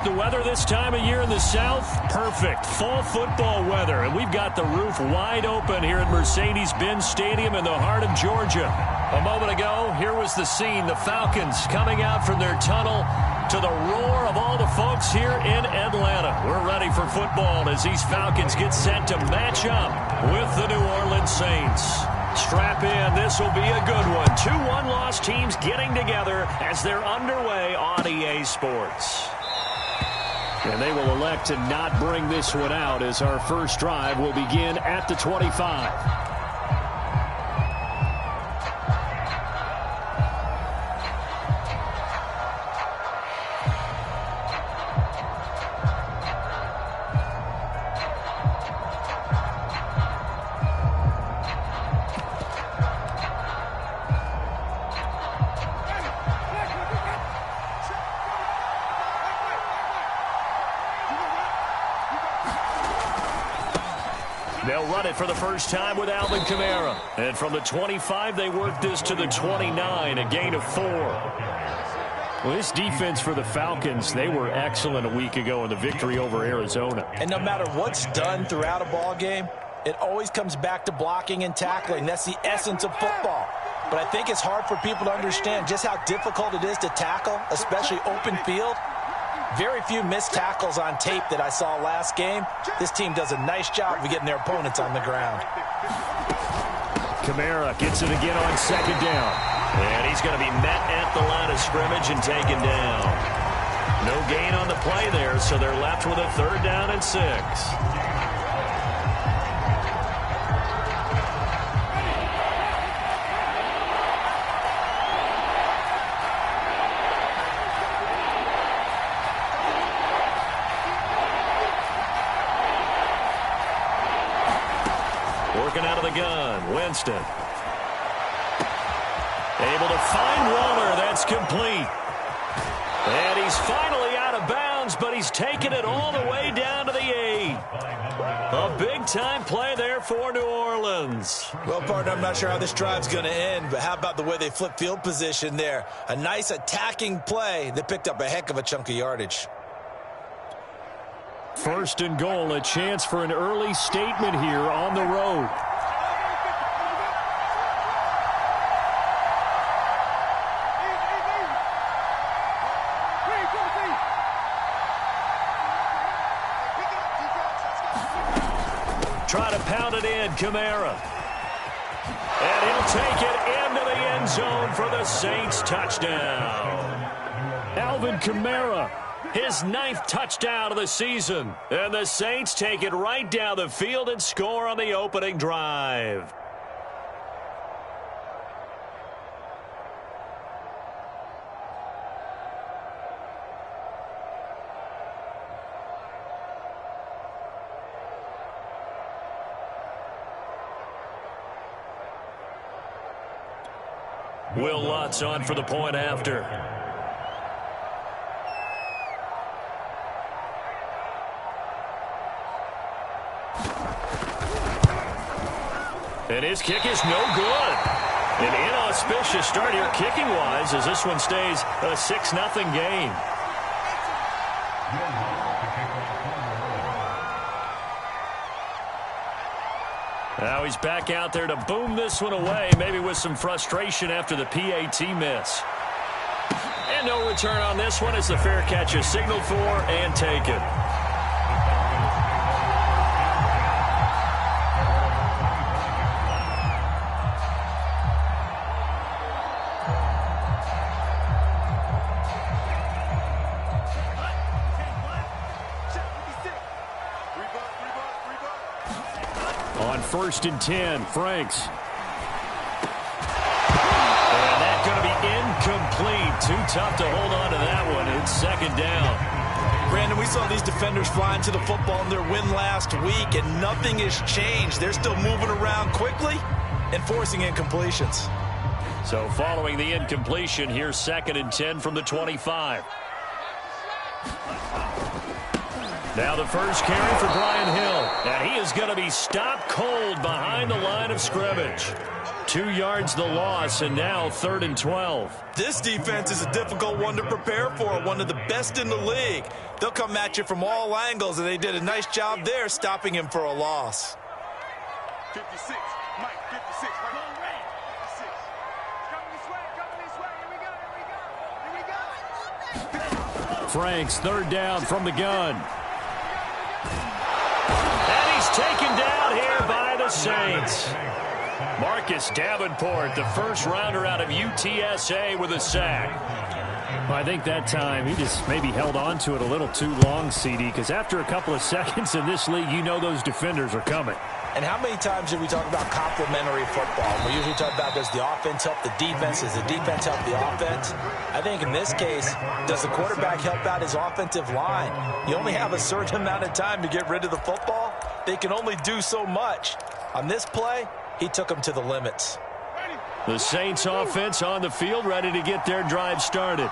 the weather this time of year in the South? Perfect. Fall football weather. And we've got the roof wide open here at Mercedes-Benz Stadium in the heart of Georgia. A moment ago, here was the scene. The Falcons coming out from their tunnel to the roar of all the folks here in Atlanta. We're ready for football as these Falcons get set to match up with the New Orleans Saints. Strap in. This will be a good one. 2 one-loss teams getting together as they're underway on EA Sports. And they will elect to not bring this one out as our first drive will begin at the 25. They'll run it for the first time with Alvin Kamara. And from the 25, they work this to the 29, a gain of 4. Well, this defense for the Falcons, they were excellent a week ago in the victory over Arizona. And no matter what's done throughout a ball game, it always comes back to blocking and tackling. That's the essence of football. But I think it's hard for people to understand just how difficult it is to tackle, especially open field. Very few missed tackles on tape that I saw last game. This team does a nice job of getting their opponents on the ground. Kamara gets it again on second down. And he's going to be met at the line of scrimmage and taken down. No gain on the play there, so they're left with a 3rd down and 6. Working out of the gun, Winston. Able to find Waller. That's complete. And he's finally out of bounds, but he's taken it all the way down to the 8. A big-time play there for New Orleans. Well, partner, I'm not sure how this drive's going to end, but how about the way they flip field position there? A nice attacking play that picked up a heck of a chunk of yardage. 1st and goal, a chance for an early statement here on the road. Try to pound it in, Kamara. And he'll take it into the end zone for the Saints touchdown. Alvin Kamara, his 9th touchdown of the season. And the Saints take it right down the field and score on the opening drive. Will Lutz on for the point after. And his kick is no good. An inauspicious start here kicking-wise as this one stays a 6-0 game. Now he's back out there to boom this one away, maybe with some frustration after the PAT miss. And no return on this one as the fair catch is signaled for and taken. On 1st and 10, Franks. And that's going to be incomplete. Too tough to hold on to that one. It's 2nd down. Brandon, we saw these defenders flying to the football in their win last week, and nothing has changed. They're still moving around quickly and forcing incompletions. So following the incompletion, here's 2nd and 10 from the 25. Now the first carry for Brian Hill. And he is going to be stopped cold behind the line of scrimmage. 2 yards the loss, and now 3rd and 12. This defense is a difficult one to prepare for, one of the best in the league. They'll come at you from all angles, and they did a nice job there stopping him for a loss. 56, Mike, 56, right on. 56. Coming this way, here we go. Frank's 3rd down from the gun. And he's taken down here by the Saints. Marcus Davenport, the first rounder out of UTSA, with a sack. Well, I think that time he just maybe held on to it a little too long, CD, because after a couple of seconds in this league, you know those defenders are coming. And how many times do we talk about complementary football? We usually talk about, does the offense help the defense? Does the defense help the offense? I think in this case, does the quarterback help out his offensive line? You only have a certain amount of time to get rid of the football. They can only do so much. On this play, he took them to the limits. The Saints offense on the field, ready to get their drive started.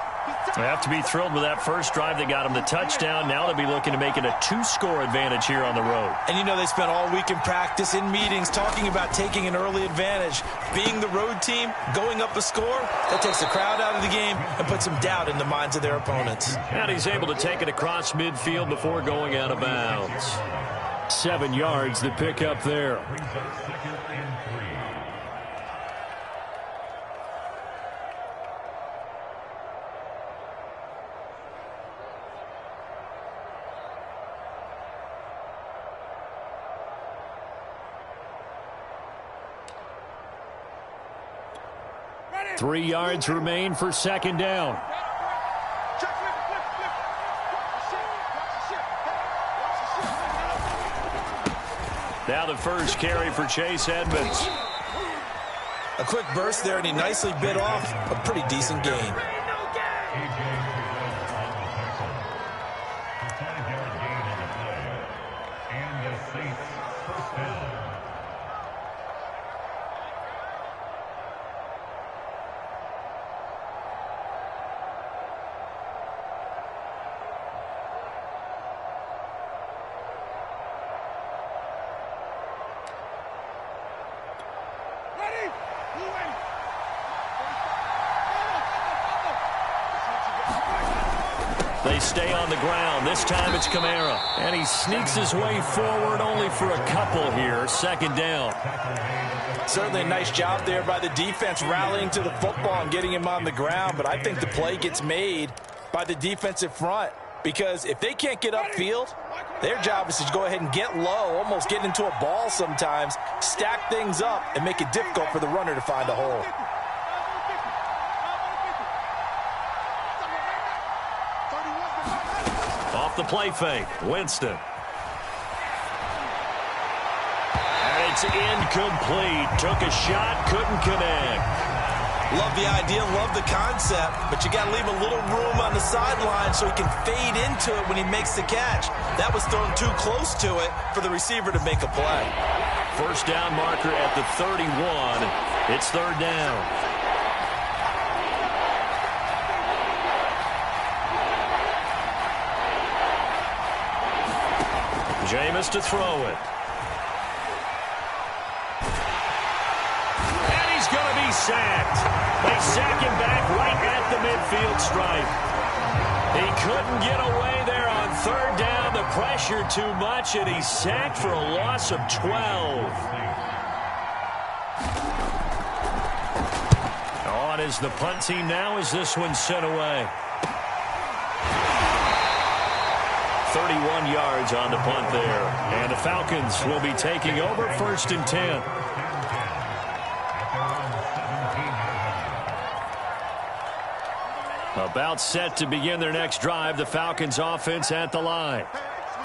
They have to be thrilled with that first drive that got them the touchdown. Now they'll be looking to make it a 2-score advantage here on the road. And you know they spent all week in practice, in meetings, talking about taking an early advantage. Being the road team, going up a score, that takes the crowd out of the game and puts some doubt in the minds of their opponents. And he's able to take it across midfield before going out of bounds. 7 yards, the pickup there. Ready. 3 yards remain for 2nd down. Now the first carry for Chase Edmonds. A quick burst there, and he nicely bit off a pretty decent gain. They stay on the ground. This time it's Kamara. And he sneaks his way forward only for a couple here. 2nd down. Certainly a nice job there by the defense rallying to the football and getting him on the ground. But I think the play gets made by the defensive front. Because if they can't get upfield, their job is to go ahead and get low, almost get into a ball sometimes, stack things up, and make it difficult for the runner to find a hole. Off the play fake, Winston. And it's incomplete. Took a shot, couldn't connect. Love the idea, love the concept, but you got to leave a little room on the sideline so he can fade into it when he makes the catch. That was thrown too close to it for the receiver to make a play. First down marker at the 31. It's 3rd down. Jameis to throw it. And he's going to be sacked. They sack him back right at the midfield stripe. He couldn't get away there on 3rd down. The pressure too much, and he's sacked for a loss of 12. On is the punt team now as this one's sent away. 31 yards on the punt there. And the Falcons will be taking over 1st and 10. About set to begin their next drive, the Falcons offense at the line.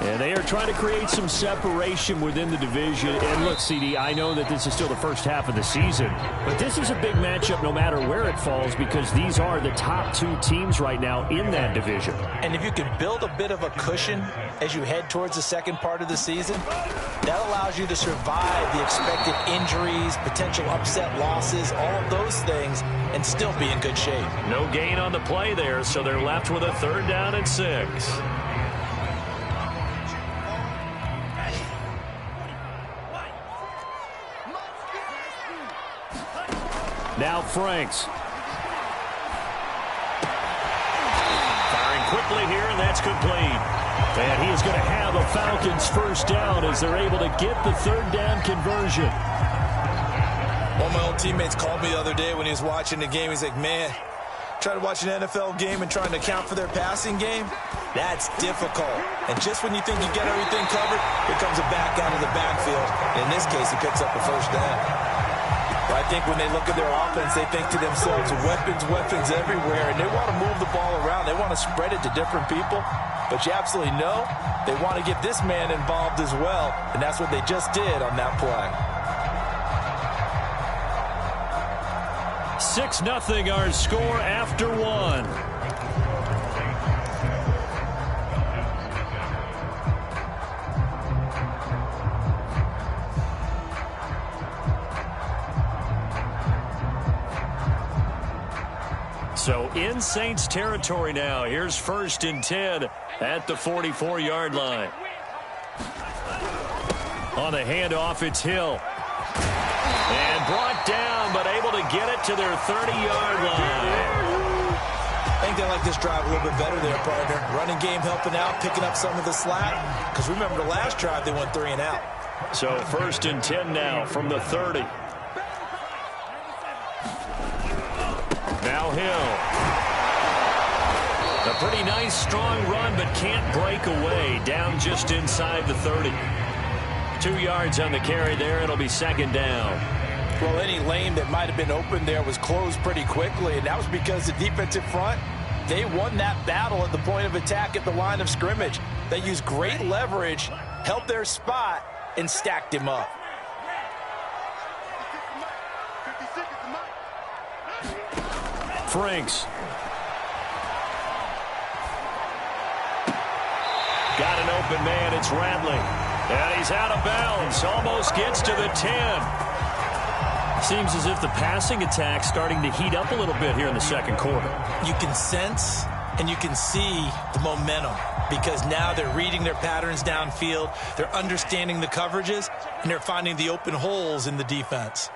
And they are trying to create some separation within the division. And look, CD, I know that this is still the first half of the season, but this is a big matchup no matter where it falls because these are the top 2 teams right now in that division. And if you can build a bit of a cushion as you head towards the second part of the season, that allows you to survive the expected injuries, potential upset losses, all of those things, and still be in good shape. No gain on the play there, so they're left with a 3rd down and 6. Now Franks. Firing quickly here, and that's complete. And he is going to have a Falcons first down as they're able to get the third down conversion. One of my old teammates called me the other day when he was watching the game. He's like, man, trying to watch an NFL game and trying to account for their passing game, that's difficult. And just when you think you get everything covered, here comes a back out of the backfield. In this case, he picks up a first down. But I think when they look at their offense, they think to themselves, weapons, weapons everywhere, and they want to move the ball around. They want to spread it to different people. But you absolutely know they want to get this man involved as well, and that's what they just did on that play. 6-0 our score after one. So in Saints territory now. Here's 1st and 10 at the 44-yard line. On the handoff, it's Hill. And brought down, but able to get it to their 30-yard line. I think they like this drive a little bit better there, partner. Running game helping out, picking up some of the slack. Because remember, the last drive, they went 3 and out. So 1st and 10 now from the 30. Now Hill. A pretty nice, strong run, but can't break away. Down just inside the 30. 2 yards on the carry there. It'll be 2nd down. Well, any lane that might have been open there was closed pretty quickly, and that was because the defensive front, they won that battle at the point of attack at the line of scrimmage. They used great leverage, held their spot, and stacked him up. Franks. Got an open man. It's Radley. And he's out of bounds. Almost gets to the 10. Seems as if the passing attack's starting to heat up a little bit here in the second quarter. You can sense and you can see the momentum because now they're reading their patterns downfield. They're understanding the coverages, and they're finding the open holes in the defense.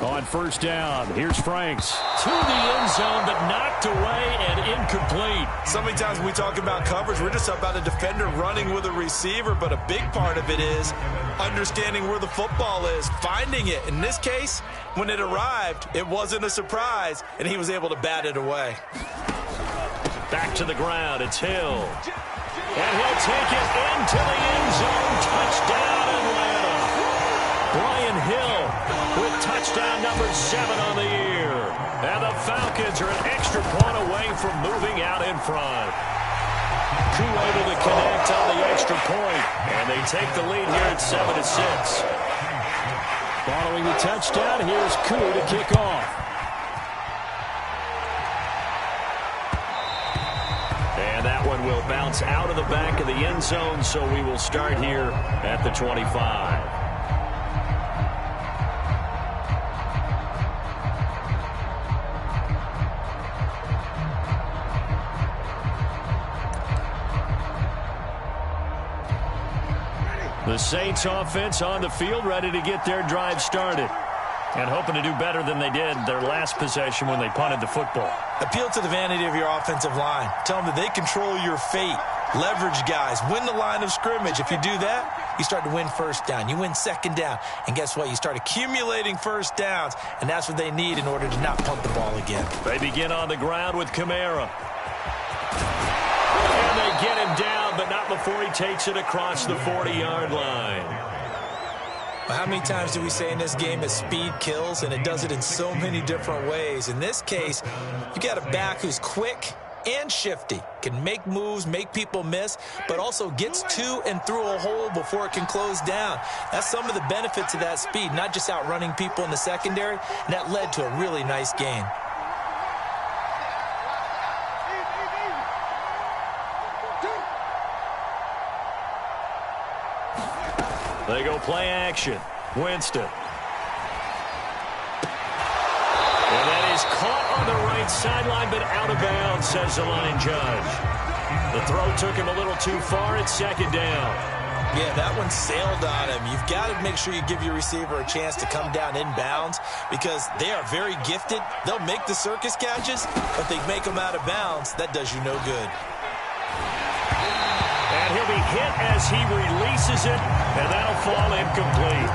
On 1st down, here's Franks. To the end zone, but knocked away and incomplete. So many times when we talk about coverage, we're just about a defender running with a receiver, but a big part of it is understanding where the football is, finding it. In this case, when it arrived, it wasn't a surprise, and he was able to bat it away. Back to the ground, it's Hill. And he'll take it into the end zone. Touchdown, Atlanta. Brian Hill with touchdown number 7 on the year. And the Falcons are an extra point away from moving out in front. Koo able to connect on the extra point, and they take the lead here at 7-6. Following the touchdown, here's Koo to kick off. And that one will bounce out of the back of the end zone, so we will start here at the 25. The Saints offense on the field, ready to get their drive started. And hoping to do better than they did their last possession when they punted the football. Appeal to the vanity of your offensive line. Tell them that they control your fate. Leverage guys. Win the line of scrimmage. If you do that, you start to win 1st down. You win 2nd down. And guess what? You start accumulating 1st downs. And that's what they need in order to not punt the ball again. They begin on the ground with Kamara. And they get him down, but not before he takes it across the 40-yard line. Well, how many times do we say in this game that speed kills, and it does it in so many different ways? In this case, you got a back who's quick and shifty, can make moves, make people miss, but also gets to and through a hole before it can close down. That's some of the benefits of that speed, not just outrunning people in the secondary, and that led to a really nice game. They go play action. Winston. And that is caught on the right sideline, but out of bounds, says the line judge. The throw took him a little too far at second down. Yeah, that one sailed on him. You've got to make sure you give your receiver a chance to come down inbounds because they are very gifted. They'll make the circus catches, but they make them out of bounds. That does you no good. And he'll be hit as he releases it, and that'll fall incomplete.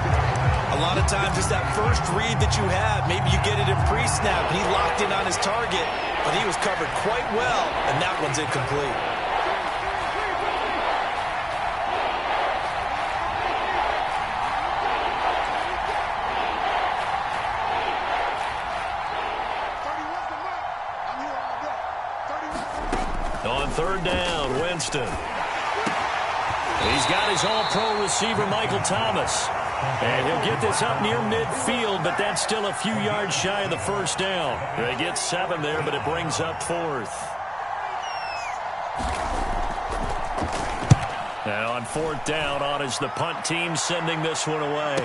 A lot of times it's that first read that you have. Maybe you get it in pre-snap, and he locked in on his target, but he was covered quite well, and that one's incomplete. On third down, Winston. He's got his all-pro receiver, Michael Thomas. And he'll get this up near midfield, but that's still a few yards shy of the first down. They get 7 there, but it brings up 4th. And on 4th down, on is the punt team sending this one away.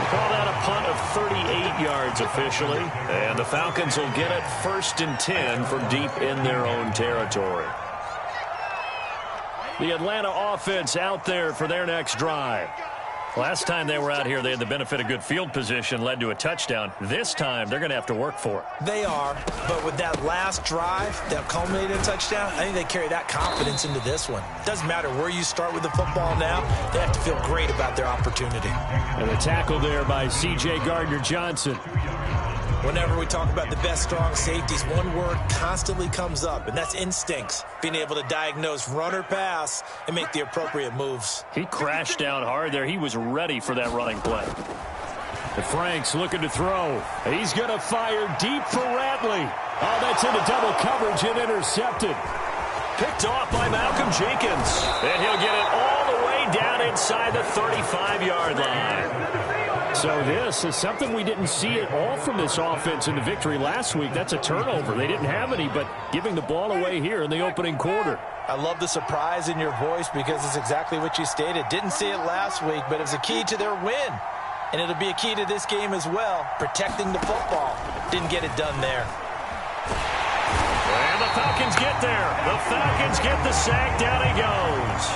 Call that a punt of 38 yards officially. And the Falcons will get it 1st and 10 from deep in their own territory. The Atlanta offense out there for their next drive. Last time they were out here, they had the benefit of good field position, led to a touchdown. This time, they're going to have to work for it. They are, but with that last drive that culminated in a touchdown, I think they carry that confidence into this one. Doesn't matter where you start with the football now, they have to feel great about their opportunity. And a tackle there by C.J. Gardner-Johnson. Whenever we talk about the best strong safeties, one word constantly comes up, and that's instincts. Being able to diagnose run or pass and make the appropriate moves. He crashed down hard there. He was ready for that running play. The Frank's looking to throw. He's going to fire deep for Ratley. Oh, that's into double coverage and intercepted. Picked off by Malcolm Jenkins. And he'll get it all the way down inside the 35-yard line. So this is something we didn't see at all from this offense in the victory last week. That's a turnover. They didn't have any, but giving the ball away here in the opening quarter. I love the surprise in your voice because it's exactly what you stated. Didn't see it last week, but it's a key to their win. And it'll be a key to this game as well, protecting the football. Didn't get it done there. And the Falcons get there. The Falcons get the sack. Down he goes.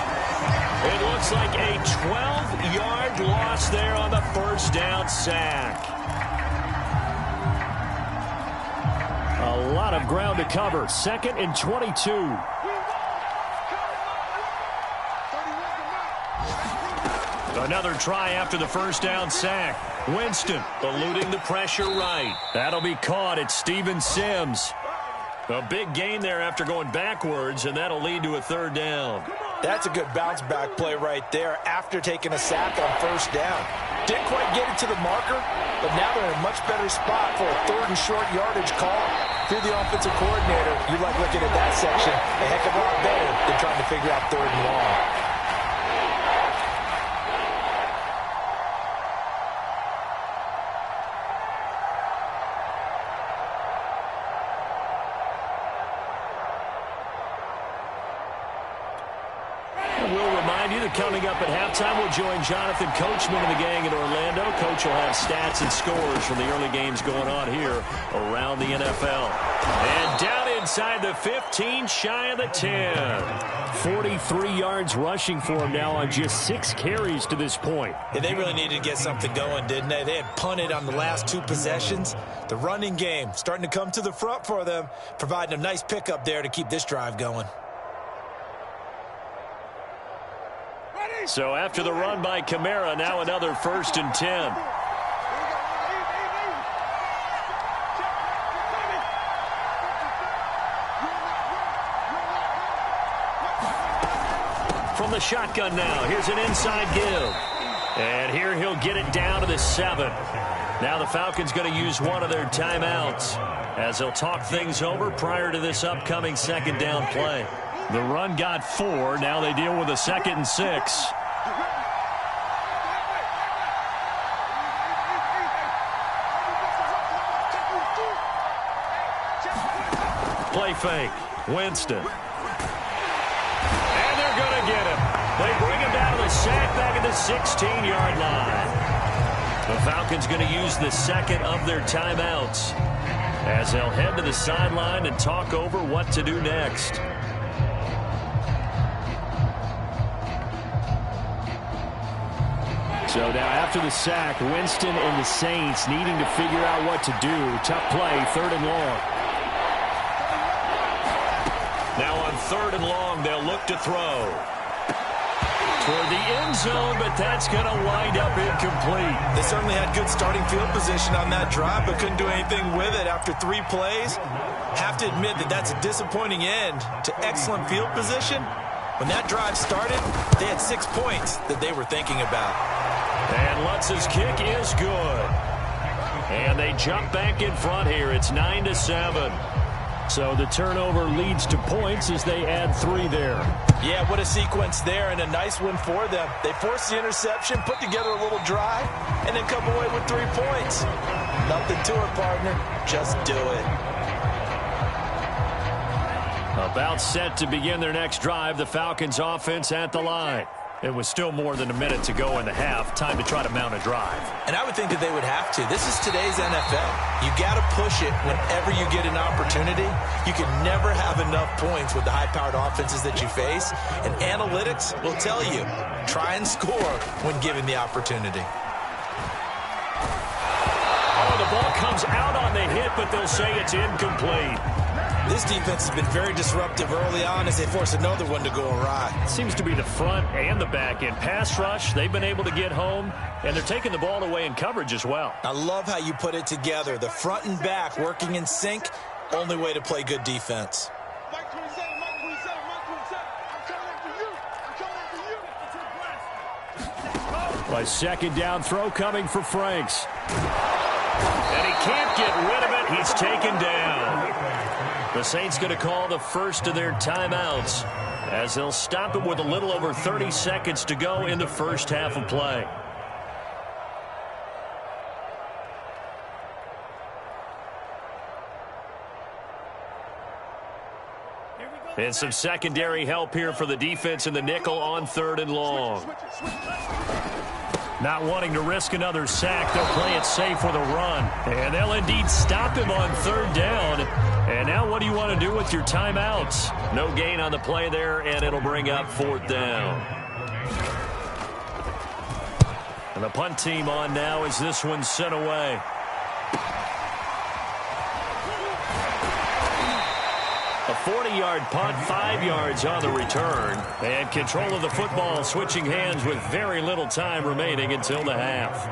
It looks like a 12-yard loss there on the first down sack. A lot of ground to cover. 2nd and 22. Another try after the first down sack. Winston eluding the pressure right. That'll be caught at Steven Sims. A big gain there after going backwards, and that'll lead to a 3rd down. That's a good bounce-back play right there after taking a sack on first down. Didn't quite get it to the marker, but now they're in a much better spot for a 3rd and short yardage call. If you're the offensive coordinator, you like looking at that section a heck of a lot better than trying to figure out 3rd and long. Coming up at halftime, we'll join Jonathan Coachman and the gang in Orlando. Coach will have stats and scores from the early games going on here around the NFL. And down inside the 15, shy of the 10. 43 yards rushing for him now on just 6 carries to this point. Yeah, they really needed to get something going, didn't they? They had punted on the last 2 possessions. The running game starting to come to the front for them, providing a nice pickup there to keep this drive going. So after the run by Kamara, now another 1st and 10. From the shotgun now, here's an inside give. And here he'll get it down to the 7. Now the Falcons going to use one of their timeouts as they'll talk things over prior to this upcoming 2nd down play. The run got 4. Now they deal with a 2nd and 6. Play fake. Winston. And they're going to get him. They bring him down to the sack back at the 16-yard line. The Falcons going to use the 2nd of their timeouts. as they'll head to the sideline and talk over what to do next. So now after the sack, Winston and the Saints needing to figure out what to do. Tough play, 3rd and long. Now on 3rd and long, they'll look to throw. Toward the end zone, but that's going to wind up incomplete. They certainly had good starting field position on that drive, but couldn't do anything with it after 3 plays. Have to admit that that's a disappointing end to excellent field position. When that drive started, they had 6 points that they were thinking about. And Lutz's kick is good. And they jump back in front here. It's 9-7. So the turnover leads to points as they add 3 there. Yeah, what a sequence there, and a nice one for them. They forced the interception, put together a little drive, and then come away with 3 points. Nothing to it, partner. Just do it. About set to begin their next drive, the Falcons offense at the line. It was still more than a minute to go in the half. Time to try to mount a drive. And I would think that they would have to. This is today's NFL. You got to push it whenever you get an opportunity. You can never have enough points with the high-powered offenses that you face. And analytics will tell you, try and score when given the opportunity. Oh, the ball comes out on the hit, but they'll say it's incomplete. This defense has been very disruptive early on as they force another one to go awry. Seems to be the front and the back end. Pass rush, they've been able to get home, and they're taking the ball away in coverage as well. I love how you put it together. The front and back working in sync, only way to play good defense. Mike 27, Mike 27, Mike 27. I'm coming after you. I'm coming after you. A 2nd down throw coming for Franks. And he can't get rid of it. He's taken down. The Saints going to call the first of their timeouts as they'll stop it with a little over 30 seconds to go in the first half of play. And some secondary help here for the defense in the nickel on 3rd and long. Not wanting to risk another sack, they'll play it safe with a run. And they'll indeed stop him on 3rd down. And now what do you want to do with your timeouts? No gain on the play there, and it'll bring up 4th down. And the punt team on now as this one's sent away. A 40-yard punt, 5 yards on the return. And control of the football switching hands with very little time remaining until the half.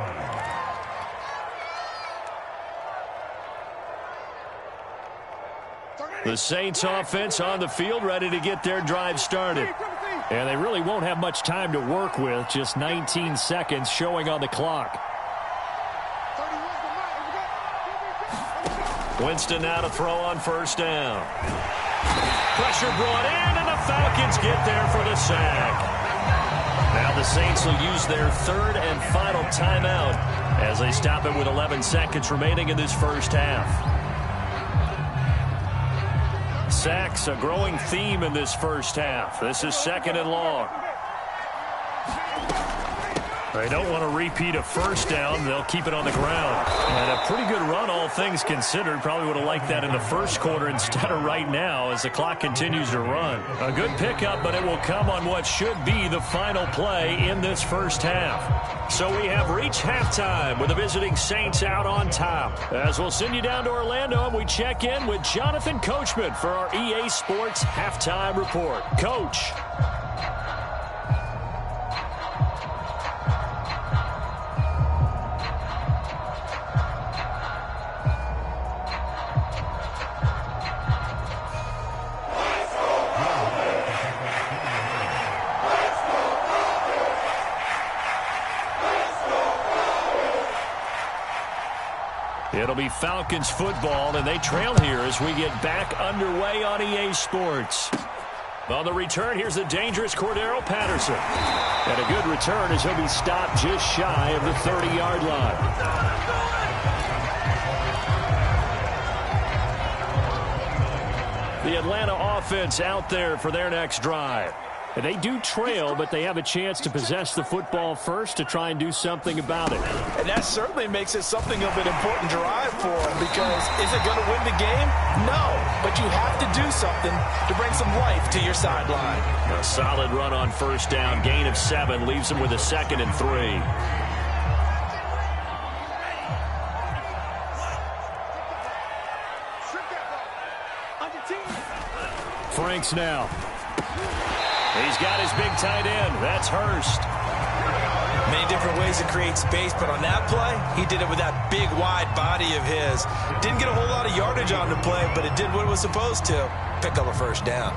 The Saints offense on the field ready to get their drive started. And they really won't have much time to work with. Just 19 seconds showing on the clock. Winston now to throw on 1st down. Pressure brought in, and the Falcons get there for the sack. Now the Saints will use their 3rd and final timeout as they stop it with 11 seconds remaining in this first half. Sacks, a growing theme in this first half. This is 2nd and long. They don't want to repeat a 1st down. They'll keep it on the ground. And a pretty good run, all things considered. Probably would have liked that in the 1st quarter instead of right now as the clock continues to run. A good pickup, but it will come on what should be the final play in this first half. So we have reached halftime with the visiting Saints out on top. As we'll send you down to Orlando and we check in with Jonathan Coachman for our EA Sports Halftime Report. Coach. It'll be Falcons football, and they trail here as we get back underway on EA Sports. On the return, here's the dangerous Cordero Patterson. And a good return as he'll be stopped just shy of the 30-yard line. The Atlanta offense out there for their next drive. And they do trail, but they have a chance to possess the football first to try and do something about it. And that certainly makes it something of an important drive for them, because is it going to win the game? No, but you have to do something to bring some life to your sideline. A solid run on first down. Gain of 7 leaves them with a 2nd and 3. Franks now. He's got his big tight end. That's Hurst. Many different ways to create space, but on that play, he did it with that big, wide body of his. Didn't get a whole lot of yardage on the play, but it did what it was supposed to. Pick up a first down.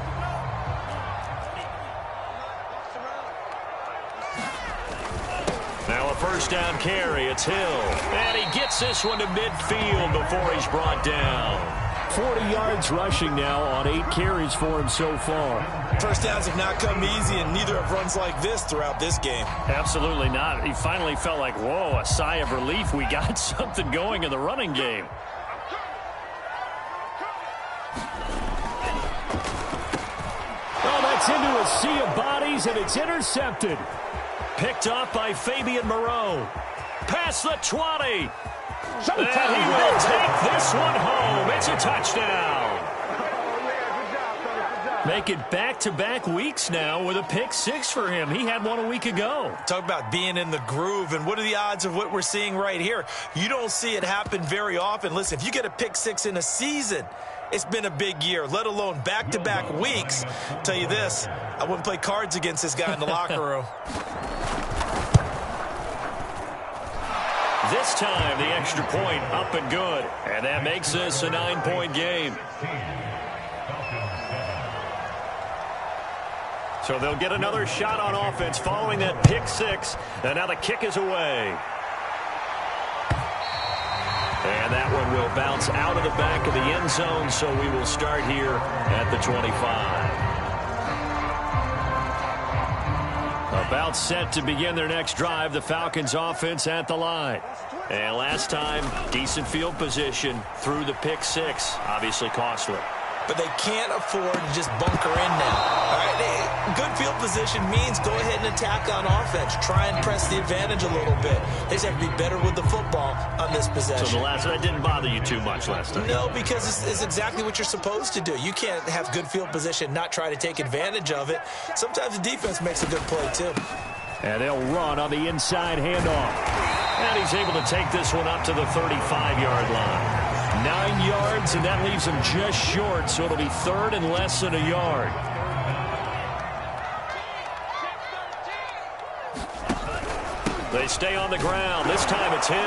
Now a first down carry. It's Hill. And he gets this one to midfield before he's brought down. 40 yards rushing now on 8 carries for him so far. First downs have not come easy, and neither have runs like this throughout this game. Absolutely not. He finally felt like, whoa, a sigh of relief. We got something going in the running game. Oh, that's into a sea of bodies, and it's intercepted. Picked off by Fabian Moreau. Past the 20. And he will take this one home. It's a touchdown. Make it back-to-back weeks now with a pick 6 for him. He had one a week ago. Talk about being in the groove, and what are the odds of what we're seeing right here? You don't see it happen very often. Listen, if you get a pick 6 in a season, it's been a big year, let alone back-to-back weeks. I'll tell you this, I wouldn't play cards against this guy in the locker room. This time, the extra point up and good. And that makes this a 9-point game. So they'll get another shot on offense following that pick 6. And now the kick is away. And that one will bounce out of the back of the end zone, so we will start here at the 25. About set to begin their next drive, the Falcons offense at the line. And last time, decent field position through the pick 6. Obviously costly. But they can't afford to just bunker in now. All right, good field position means go ahead and attack on offense. Try and press the advantage a little bit. They just have to be better with the football on this possession. So that didn't bother you too much last time? No, because it's exactly what you're supposed to do. You can't have good field position, not try to take advantage of it. Sometimes the defense makes a good play, too. And they'll run on the inside handoff. And he's able to take this one up to the 35-yard line. 9 yards, and that leaves him just short, so it'll be 3rd and less than a yard. They stay on the ground. This time it's Hill.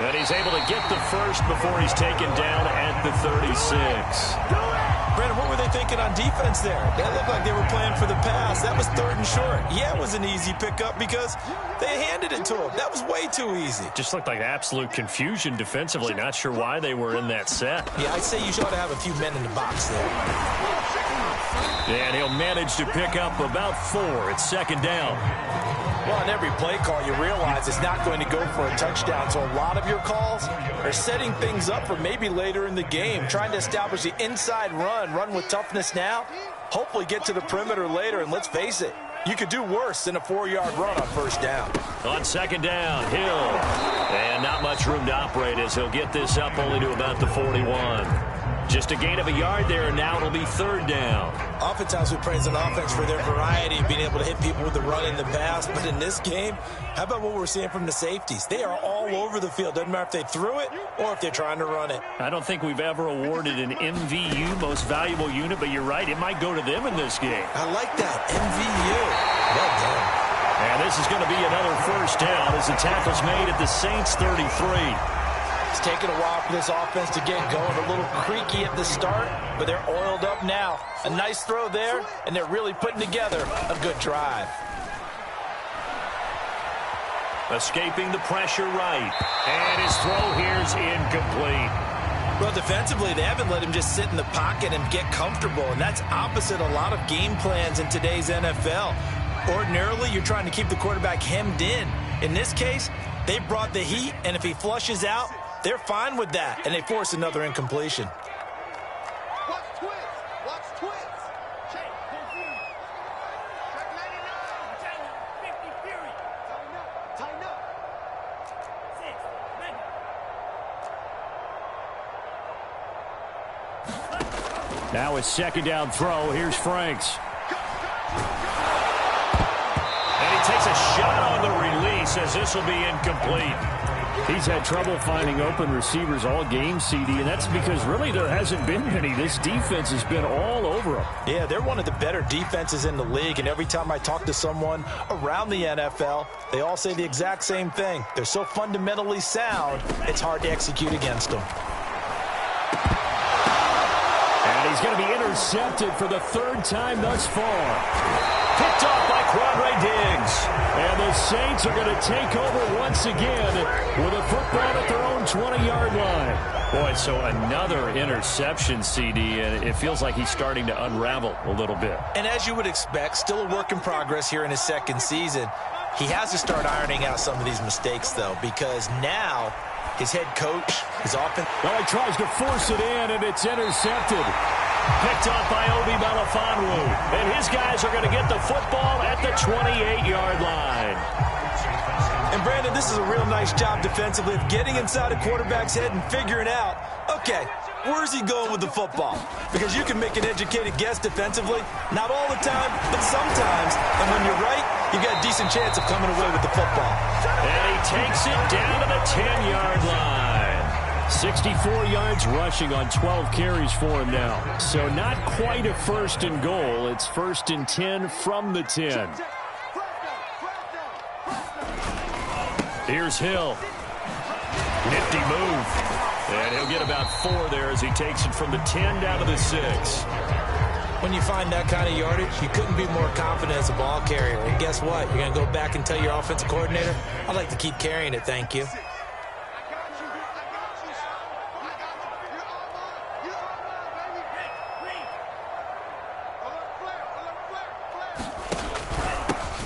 And he's able to get the first before he's taken down at the 36. Brandon, what were they thinking on defense there? That looked like they were playing for the pass. That was 3rd and short. Yeah, it was an easy pickup because they handed it to him. That was way too easy. Just looked like absolute confusion defensively. Not sure why they were in that set. Yeah, I'd say you ought to have a few men in the box there. And he'll manage to pick up about 4. It's 2nd down. Well, on every play call, you realize it's not going to go for a touchdown. So a lot of your calls are setting things up for maybe later in the game, trying to establish the inside run with toughness now, hopefully get to the perimeter later. And let's face it, you could do worse than a 4-yard run on first down. On 2nd down, Hill. And not much room to operate as he'll get this up only to about the 41. Just a gain of a yard there, and now it'll be 3rd down. Oftentimes we praise an offense for their variety and being able to hit people with the run and the pass. But in this game, how about what we're seeing from the safeties? They are all over the field. Doesn't matter if they threw it or if they're trying to run it. I don't think we've ever awarded an MVU, most valuable unit, but you're right, it might go to them in this game. I like that, MVU. Well done. And this is going to be another first down as the tackle's made at the Saints' 33. It's taken a while for this offense to get going. A little creaky at the start, but they're oiled up now. A nice throw there, and they're really putting together a good drive. Escaping the pressure right. And his throw here's incomplete. Well, defensively, they haven't let him just sit in the pocket and get comfortable, and that's opposite a lot of game plans in today's NFL. Ordinarily, you're trying to keep the quarterback hemmed in. In this case, they brought the heat, and if he flushes out, they're fine with that, and they force another incompletion. Watch twins. Watch twins. Now a second down throw. Here's Franks. And he takes a shot on the release as this will be incomplete. He's had trouble finding open receivers all game, CD, and that's because really there hasn't been many. This defense has been all over him. Yeah, they're one of the better defenses in the league, and every time I talk to someone around the NFL, they all say the exact same thing. They're so fundamentally sound, it's hard to execute against them. And he's going to be intercepted for the third time thus far. Picked off by Quadre Diggs. And the Saints are going to take over once again with a football at their own 20-yard line. Boy, so another interception, CD, and it feels like he's starting to unravel a little bit. And as you would expect, still a work in progress here in his second season. He has to start ironing out some of these mistakes, though, because now his head coach, his offense. Well, he tries to force it in, and it's intercepted. Picked off by Obi Melifonwu. And his guys are going to get the football at the 28-yard line. And, Brandon, this is a real nice job defensively of getting inside a quarterback's head and figuring out, okay, where's he going with the football? Because you can make an educated guess defensively. Not all the time, but sometimes. And when you're right, you got a decent chance of coming away with the football. And he takes it down to the 10-yard line. 64 yards rushing on 12 carries for him now. So not quite a first and goal. It's first and 10 from the 10. Here's Hill. Nifty move. And he'll get about 4 there as he takes it from the 10 down to the 6. When you find that kind of yardage, you couldn't be more confident as a ball carrier. And guess what? You're going to go back and tell your offensive coordinator, I'd like to keep carrying it, thank you.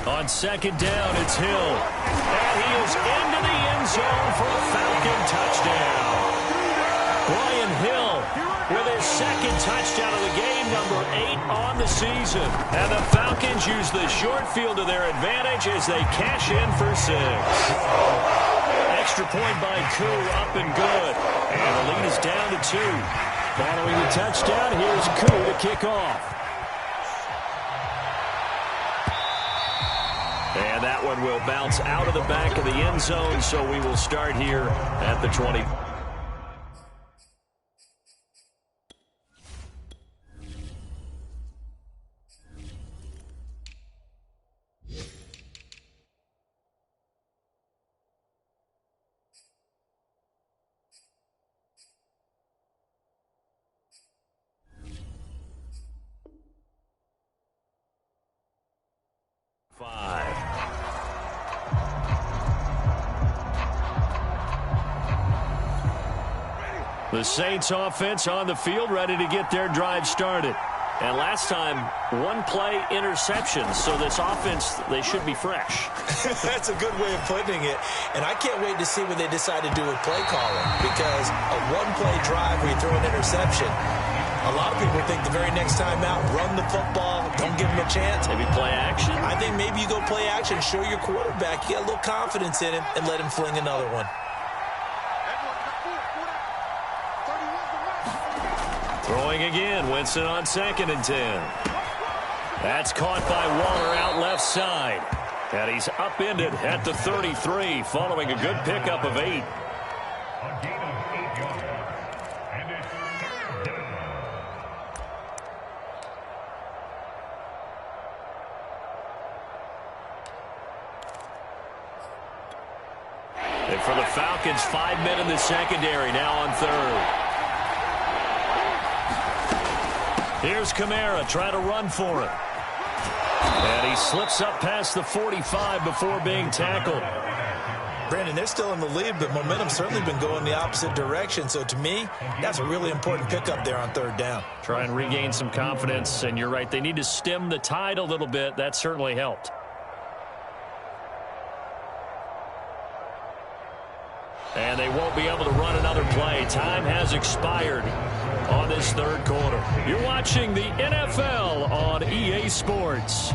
On second down, it's Hill. And he is into the end zone for a Falcon touchdown. Brian Hill with his second touchdown of the game, number 8 on the season. And the Falcons use the short field to their advantage as they cash in for 6. Extra point by Koo, up and good. And the lead is down to 2. Following the touchdown, here's Koo to kick off. And that one will bounce out of the back of the end zone, so we will start here at the 20. The Saints offense on the field, ready to get their drive started. And last time, 1-play interception. So this offense, they should be fresh. That's a good way of putting it. And I can't wait to see what they decide to do with play calling. Because a 1-play drive where you throw an interception, a lot of people think the very next time out, run the football, don't give him a chance. Maybe play action? I think maybe you go play action, show your quarterback you got a little confidence in him, and let him fling another one. Throwing again, Winston on second and 10. That's caught by Waller out left side. And he's upended at the 33 following a good pickup of 8. And for the Falcons, 5 men in the secondary now on third. Here's Kamara trying to run for it. And he slips up past the 45 before being tackled. Brandon, they're still in the lead, but momentum's certainly been going the opposite direction. So to me, that's a really important pickup there on third down. Try and regain some confidence, and you're right, they need to stem the tide a little bit. That certainly helped. And they won't be able to run another play. Time has expired on this third quarter. You're watching the NFL on EA Sports.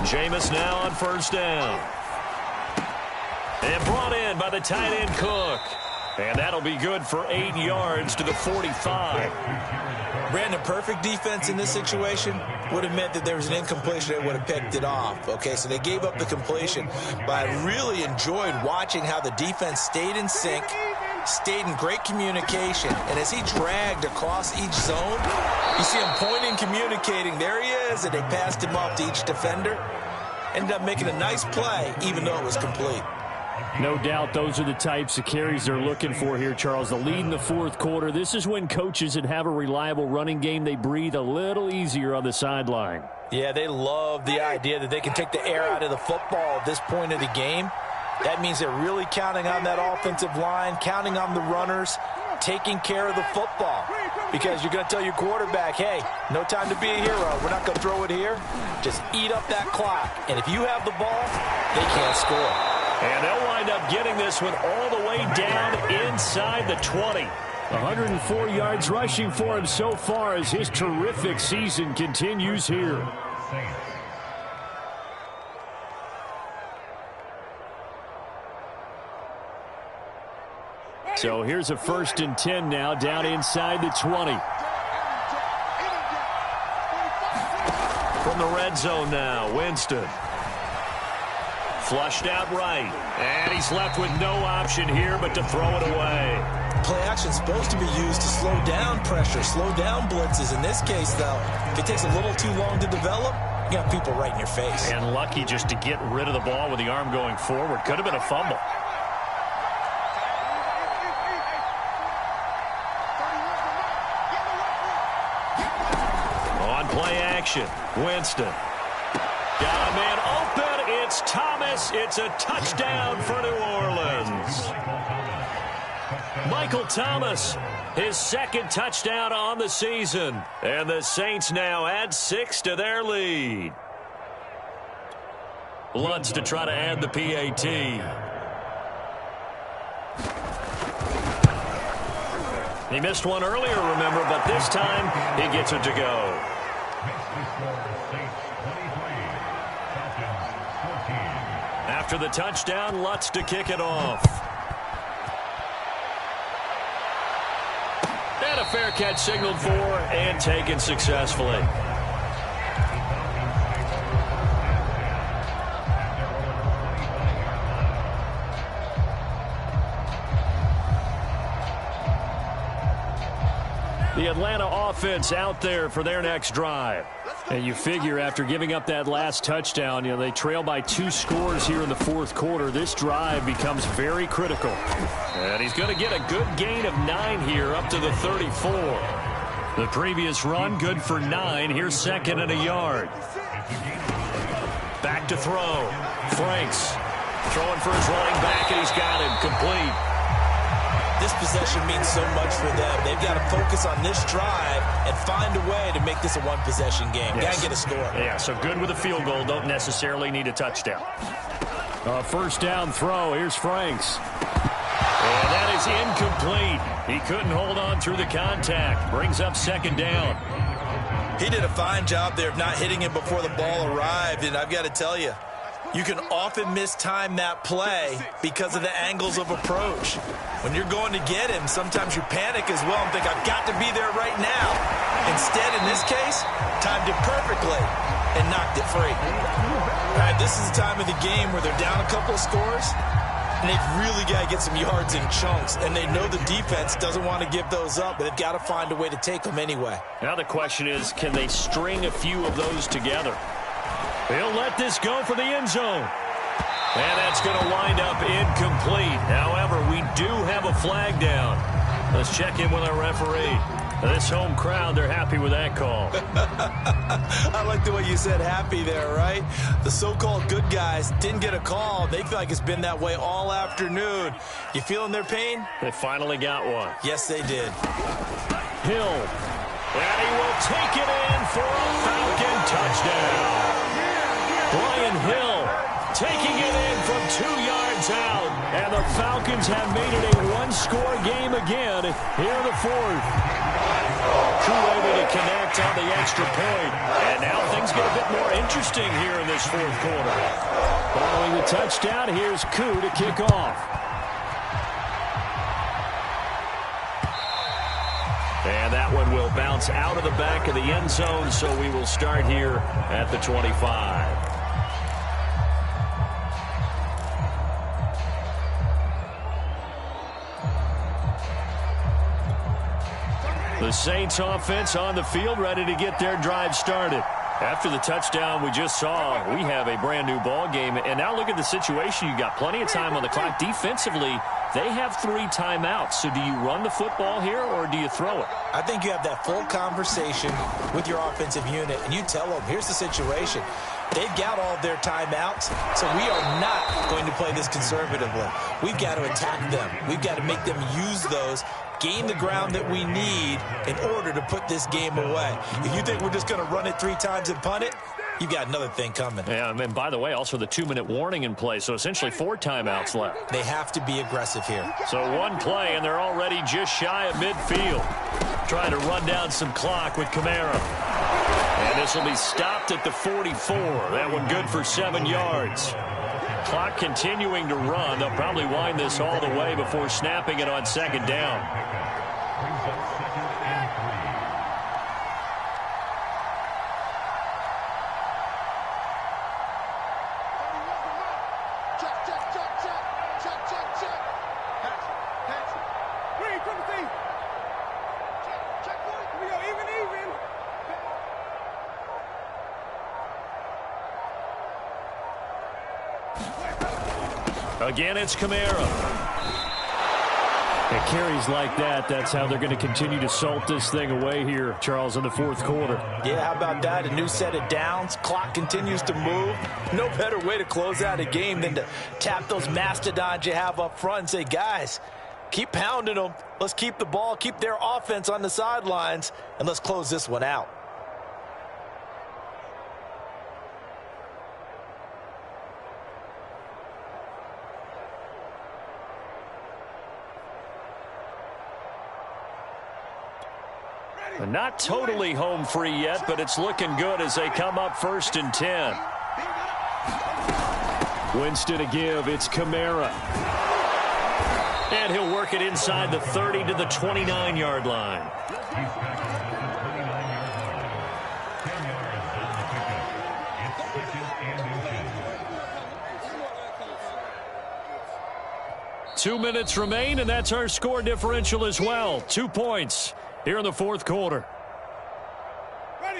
Jameis now on first down. And brought in by the tight end Cook. And that'll be good for 8 yards to the 45. Brandon, perfect defense in this situation would have meant that there was an incompletion that would have picked it off. Okay, so they gave up the completion. But I really enjoyed watching how the defense stayed in sync, stayed in great communication. And as he dragged across each zone, you see him pointing, communicating. There he is, and they passed him off to each defender. Ended up making a nice play, even though it was complete. No doubt those are the types of carries they're looking for here, Charles. The lead in the fourth quarter. This is when coaches that have a reliable running game, they breathe a little easier on the sideline. Yeah, they love the idea that they can take the air out of the football at this point of the game. That means they're really counting on that offensive line, counting on the runners, taking care of the football. Because you're going to tell your quarterback, hey, no time to be a hero. We're not going to throw it here. Just eat up that clock. And if you have the ball, they can't score. And they'll wind up getting this one all the way down inside the 20. 104 yards rushing for him so far as his terrific season continues here. So here's a 1st and 10 now, down inside the 20. From the red zone now, Winston. Flushed out right. And he's left with no option here but to throw it away. Play action is supposed to be used to slow down pressure, slow down blitzes. In this case, though, if it takes a little too long to develop, you got people right in your face. And lucky just to get rid of the ball with the arm going forward. Could have been a fumble. On play action, Winston. Got a man open. It's Thomas. It's a touchdown for New Orleans. Michael Thomas, his 2nd touchdown on the season. And the Saints now add 6 to their lead. Lutz to try to add the PAT. He missed one earlier, remember, but this time he gets it to go. After the touchdown, Lutz to kick it off. And a fair catch signaled for and taken successfully. The Atlanta offense out there for their next drive. And you figure after giving up that last touchdown, they trail by 2 scores here in the fourth quarter. This drive becomes very critical. And he's going to get a good gain of 9 here up to the 34. The previous run, good for 9. Here's 2nd and a yard. Back to throw. Franks throwing for his running back, and he's got him complete. This possession means so much for them. They've got to focus on this drive and find a way to make this a one-possession game. Yes. Got to get a score. Yeah, so good with a field goal. Don't necessarily need a touchdown. First down throw. Here's Franks. And that is incomplete. He couldn't hold on through the contact. Brings up 2nd down. He did a fine job there of not hitting him before the ball arrived, and I've got to tell you, you can often mistime that play because of the angles of approach. When you're going to get him, sometimes you panic as well and think, I've got to be there right now. Instead, in this case, timed it perfectly and knocked it free. All right, this is the time of the game where they're down a couple of scores, and they've really got to get some yards in chunks, and they know the defense doesn't want to give those up, but they've got to find a way to take them anyway. Now the question is, can they string a few of those together? He'll let this go for the end zone. And that's going to wind up incomplete. However, we do have a flag down. Let's check in with our referee. This home crowd, they're happy with that call. I like the way you said happy there, right? The so-called good guys didn't get a call. They feel like it's been that way all afternoon. You feeling their pain? They finally got one. Yes, they did. Hill. And he will take it in for a Falcon touchdown. Brian Hill taking it in from 2 yards out. And the Falcons have made it a one-score game again here in the fourth. Koo able to connect on the extra point. And now things get a bit more interesting here in this fourth quarter. Following the touchdown, here's Koo to kick off. And that one will bounce out of the back of the end zone, so we will start here at the 25. The Saints offense on the field, ready to get their drive started. After the touchdown we just saw, we have a brand new ball game. And now look at the situation. You got plenty of time on the clock. Defensively, they have 3 timeouts. So do you run the football here or do you throw it? I think you have that full conversation with your offensive unit, and you tell them, here's the situation. They've got all of their timeouts, so we are not going to play this conservatively. We've got to attack them. We've got to make them use those, gain the ground that we need in order to put this game away. If you think we're just going to run it 3 times and punt it, you've got another thing coming. Yeah, and by the way, also the 2-minute warning in play, so essentially 4 timeouts left. They have to be aggressive here. So 1 play, and they're already just shy of midfield. Trying to run down some clock with Kamara. And this will be stopped at the 44. That one good for 7 yards. Clock continuing to run. They'll probably wind this all the way before snapping it on 2nd down. Again, it's Kamara. It carries like that. That's how they're going to continue to salt this thing away here, Charles, in the fourth quarter. Yeah, how about that? A new set of downs. Clock continues to move. No better way to close out a game than to tap those mastodons you have up front and say, guys, keep pounding them. Let's keep the ball, keep their offense on the sidelines, and let's close this one out. Not totally home free yet, but it's looking good as they come up 1st and 10. Winston to give. It's Kamara. And he'll work it inside the 30 to the 29-yard line. Two minutes remain, and that's our score differential as well. 2 points here in the fourth quarter.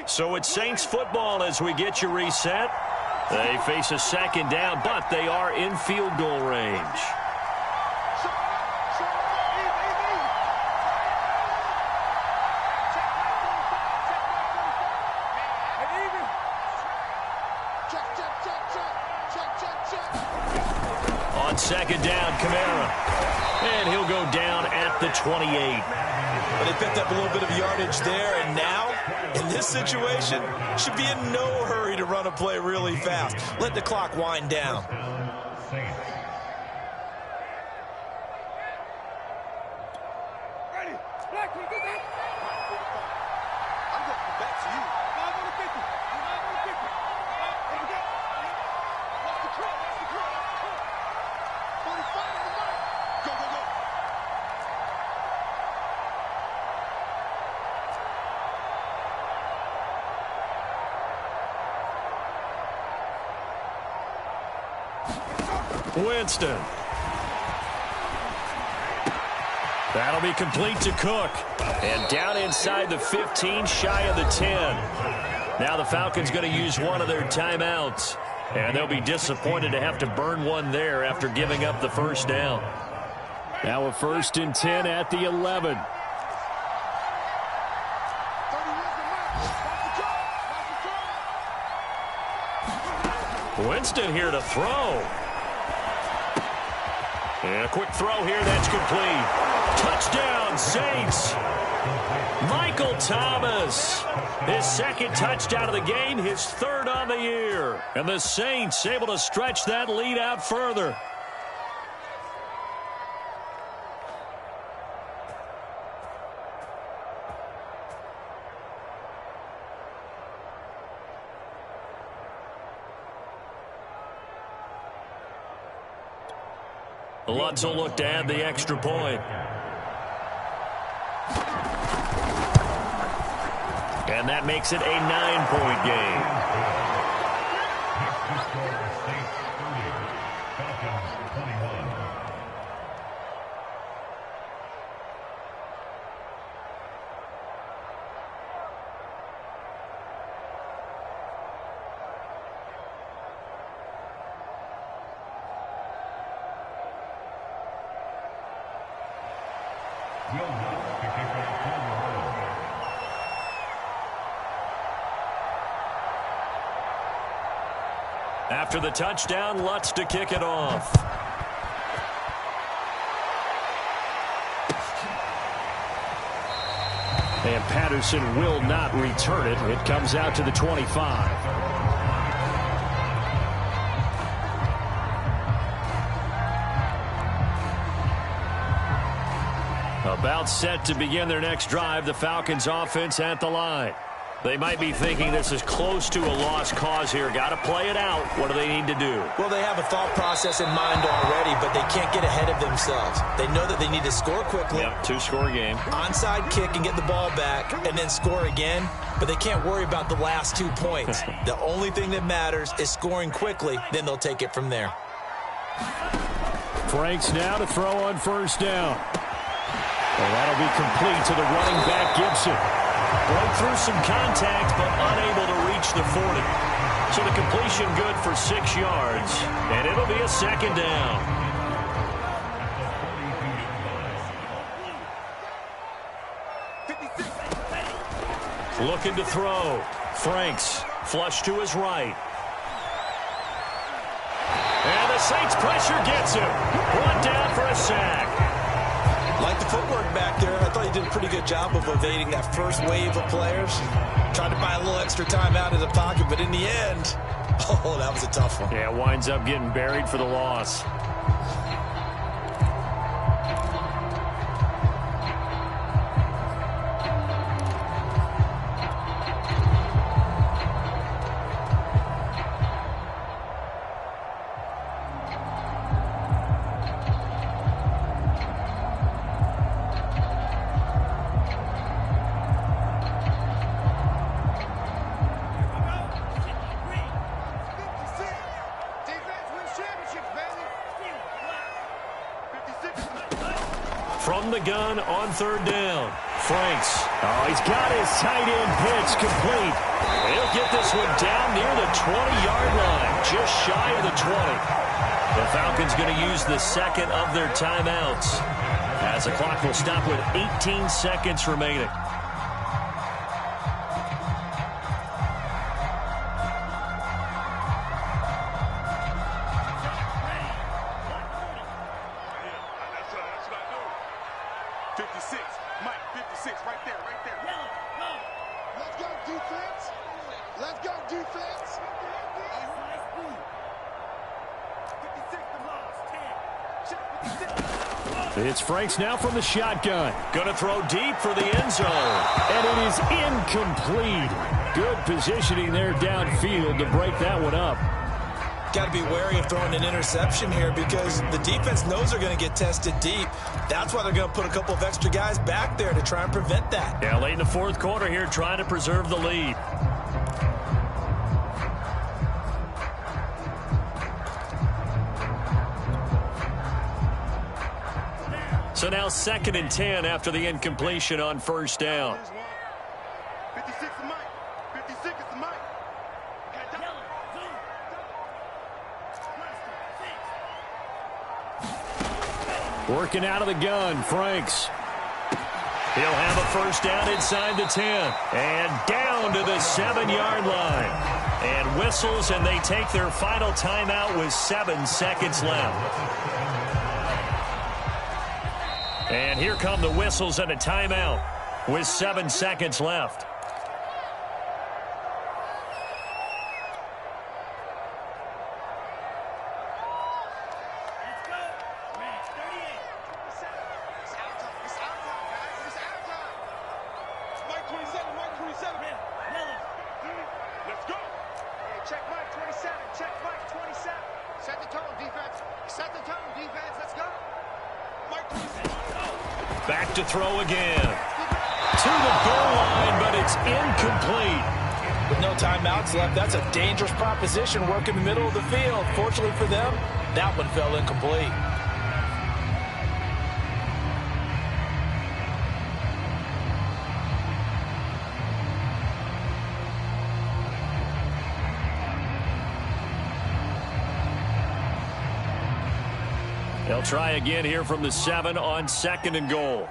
So it's Saints football as we get you reset. They face a 2nd down, but they are in field goal range. On 2nd down, Kamara. And he'll go down at the 28. But they picked up a little bit of yardage there, and now, in this situation, should be in no hurry to run a play really fast. Let the clock wind down. Winston. That'll be complete to Cook. And down inside the 15, shy of the 10. Now the Falcons going to use one of their timeouts. And they'll be disappointed to have to burn one there after giving up the 1st down. Now a 1st and 10 at the 11. Winston here to throw. And a quick throw here, that's complete. Touchdown, Saints. Michael Thomas. His 2nd touchdown of the game, his 3rd on the year. And the Saints able to stretch that lead out further. Lutz will look to add the extra point. And that makes it a 9-point game. After the touchdown, Lutz to kick it off. And Patterson will not return it. It comes out to the 25. About set to begin their next drive, the Falcons offense at the line. They might be thinking this is close to a lost cause here. Got to play it out. What do they need to do? Well, they have a thought process in mind already, but they can't get ahead of themselves. They know that they need to score quickly. Yep, two-score game. Onside kick and get the ball back and then score again, but they can't worry about the last 2 points. The only thing that matters is scoring quickly, then they'll take it from there. Franks now to throw on first down. And that'll be complete to the running back, Gibson. Broke through some contact, but unable to reach the 40. So the completion good for 6 yards, and it'll be a second down. Looking to throw. Franks, flush to his right. And the Saints pressure gets him. Brought down for a sack. Like the footwork back there, I thought he did a pretty good job of evading that first wave of players. Tried to buy a little extra time out of the pocket, but in the end, oh, that was a tough one. Yeah, winds up getting buried for the loss. From the gun on third down. Franks. Oh, he's got his tight end pitch complete. He'll get this one down near the 20-yard line, just shy of the 20. The Falcons going to use the second of their timeouts, as the clock will stop with 18 seconds remaining. It's Franks now from the shotgun. Going to throw deep for the end zone. And it is incomplete. Good positioning there downfield to break that one up. Got to be wary of throwing an interception here because the defense knows they're going to get tested deep. That's why they're going to put a couple of extra guys back there to try and prevent that. Yeah, late in the fourth quarter here, trying to preserve the lead. So now 2nd and 10 after the incompletion on first down. 56 is Mike. 56 is Mike. Working out of the gun, Franks. He'll have a first down inside the 10. And down to the 7-yard line. And whistles, and they take their final timeout with 7 seconds left. And here come the whistles and a timeout with 7 seconds left. Mike 27, Mike 27. Let's go. Hey, check Mike 27, check Mike 27. Set the tone, defense. Set the tone, defense. Let's go. Back to throw again. To the goal line, but it's incomplete. With no timeouts left, that's a dangerous proposition, work in the middle of the field. Fortunately for them, that one fell incomplete. They'll try again here from the 7 on 2nd and goal.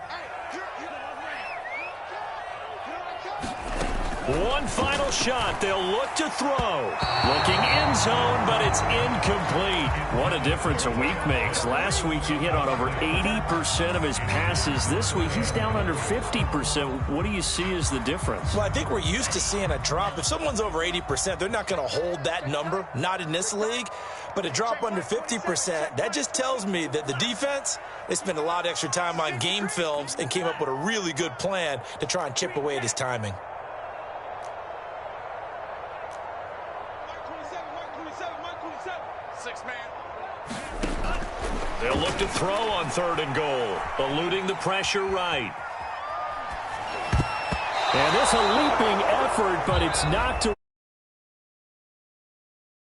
One final shot. They'll look to throw. Looking end zone, but it's incomplete. What a difference a week makes. Last week he hit on over 80% of his passes. This week he's down under 50%. What do you see as the difference? Well, I think we're used to seeing a drop. If someone's over 80%, they're not going to hold that number. Not in this league. But a drop under 50%, that just tells me that the defense, they spent a lot of extra time on game films and came up with a really good plan to try and chip away at his timing. They'll look to throw on 3rd and goal, eluding the pressure right. And this a leaping effort, but it's not to